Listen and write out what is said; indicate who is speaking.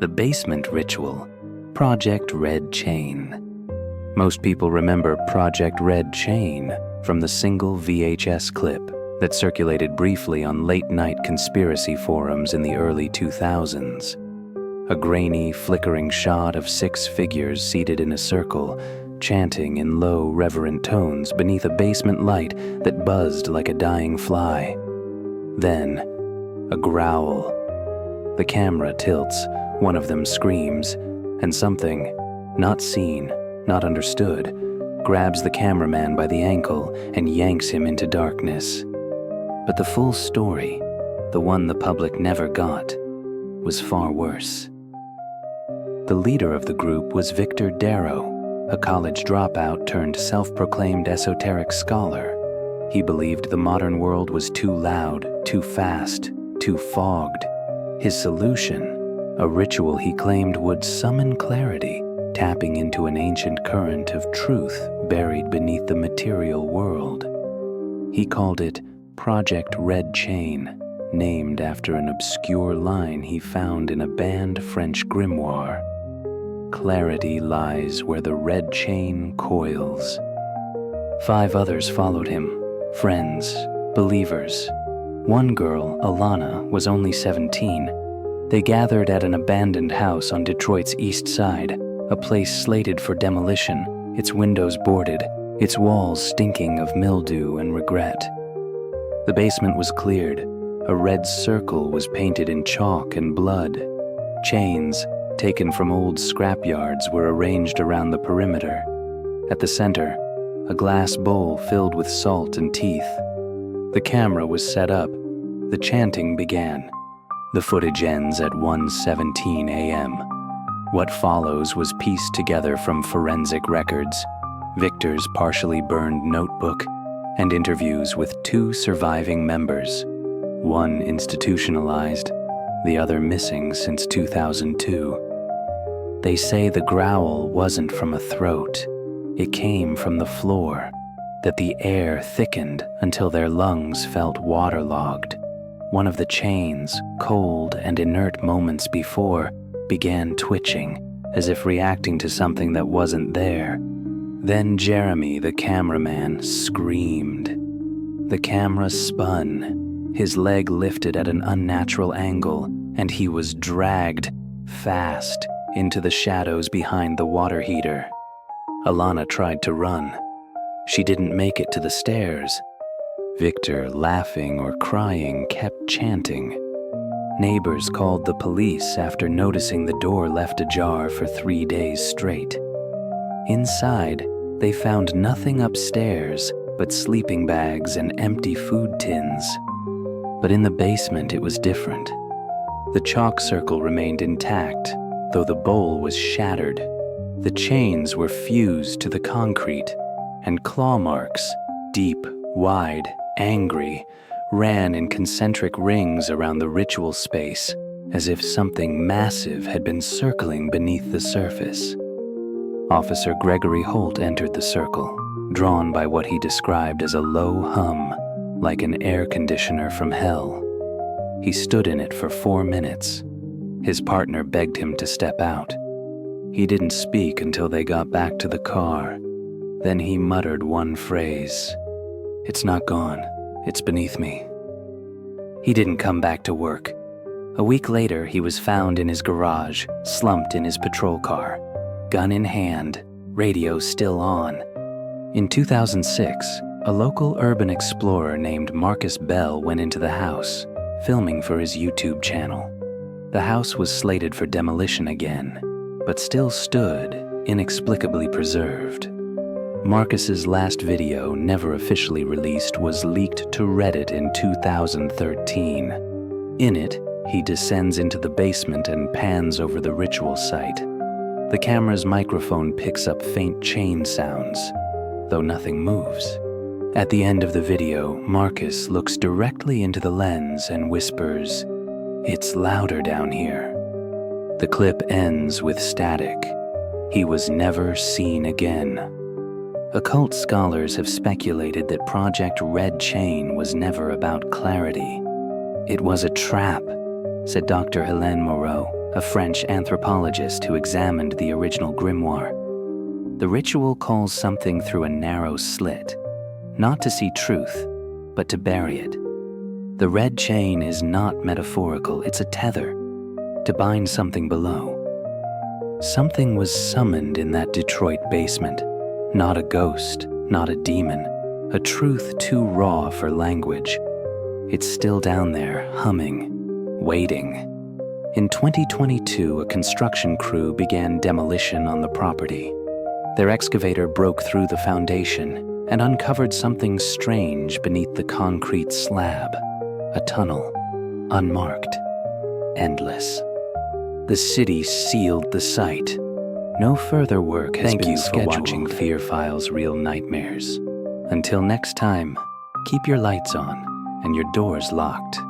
Speaker 1: The basement ritual, Project Red Chain. Most people remember Project Red Chain from the single VHS clip that circulated briefly on late-night conspiracy forums in the early 2000s. A grainy, flickering shot of 6 figures seated in a circle, chanting in low, reverent tones beneath a basement light that buzzed like a dying fly. Then, a growl. The camera tilts, one of them screams, and something, not seen, not understood, grabs the cameraman by the ankle and yanks him into darkness. But the full story, the one the public never got, was far worse. The leader of the group was Victor Darrow, a college dropout turned self-proclaimed esoteric scholar. He believed the modern world was too loud, too fast, too fogged. His solution, a ritual he claimed would summon clarity, tapping into an ancient current of truth buried beneath the material world. He called it Project Red Chain, named after an obscure line he found in a banned French grimoire. Clarity lies where the red chain coils. 5 others followed him, friends, believers. One girl, Alana, was only 17. They gathered at an abandoned house on Detroit's east side, a place slated for demolition, its windows boarded, its walls stinking of mildew and regret. The basement was cleared. A red circle was painted in chalk and blood. Chains, taken from old scrapyards, were arranged around the perimeter. At the center, a glass bowl filled with salt and teeth. The camera was set up. The chanting began. The footage ends at 1:17 a.m. What follows was pieced together from forensic records, Victor's partially burned notebook, and interviews with 2 surviving members, one institutionalized, the other missing since 2002. They say the growl wasn't from a throat, it came from the floor, that the air thickened until their lungs felt waterlogged. One of the chains, cold and inert moments before, began twitching, as if reacting to something that wasn't there. Then Jeremy, the cameraman, screamed. The camera spun. His leg lifted at an unnatural angle, and he was dragged, fast, into the shadows behind the water heater. Alana tried to run. She didn't make it to the stairs. Victor, laughing or crying, kept chanting. Neighbors called the police after noticing the door left ajar for 3 days straight. Inside, they found nothing upstairs but sleeping bags and empty food tins. But in the basement, it was different. The chalk circle remained intact, though the bowl was shattered. The chains were fused to the concrete, and claw marks, deep, wide, angry, ran in concentric rings around the ritual space, as if something massive had been circling beneath the surface. Officer Gregory Holt entered the circle, drawn by what he described as a low hum, like an air conditioner from hell. He stood in it for 4 minutes. His partner begged him to step out. He didn't speak until they got back to the car. Then he muttered one phrase, "It's not gone. It's beneath me." He didn't come back to work. A week later, he was found in his garage, slumped in his patrol car, gun in hand, radio still on. In 2006, a local urban explorer named Marcus Bell went into the house, filming for his YouTube channel. The house was slated for demolition again, but still stood, inexplicably preserved. Marcus's last video, never officially released, was leaked to Reddit in 2013. In it, he descends into the basement and pans over the ritual site. The camera's microphone picks up faint chain sounds, though nothing moves. At the end of the video, Marcus looks directly into the lens and whispers, "It's louder down here." The clip ends with static. He was never seen again. Occult scholars have speculated that Project Red Chain was never about clarity. "It was a trap," said Dr. Helene Moreau, a French anthropologist who examined the original grimoire. The ritual calls something through a narrow slit, not to see truth, but to bury it. The red chain is not metaphorical, it's a tether, to bind something below. Something was summoned in that Detroit basement, not a ghost, not a demon, a truth too raw for language. It's still down there, humming, waiting. In 2022, a construction crew began demolition on the property. Their excavator broke through the foundation and uncovered something strange beneath the concrete slab. A tunnel, unmarked, endless. The city sealed the site. No further work has been scheduled. Thank you for watching Fear Files Real Nightmares. Until next time, keep your lights on and your doors locked.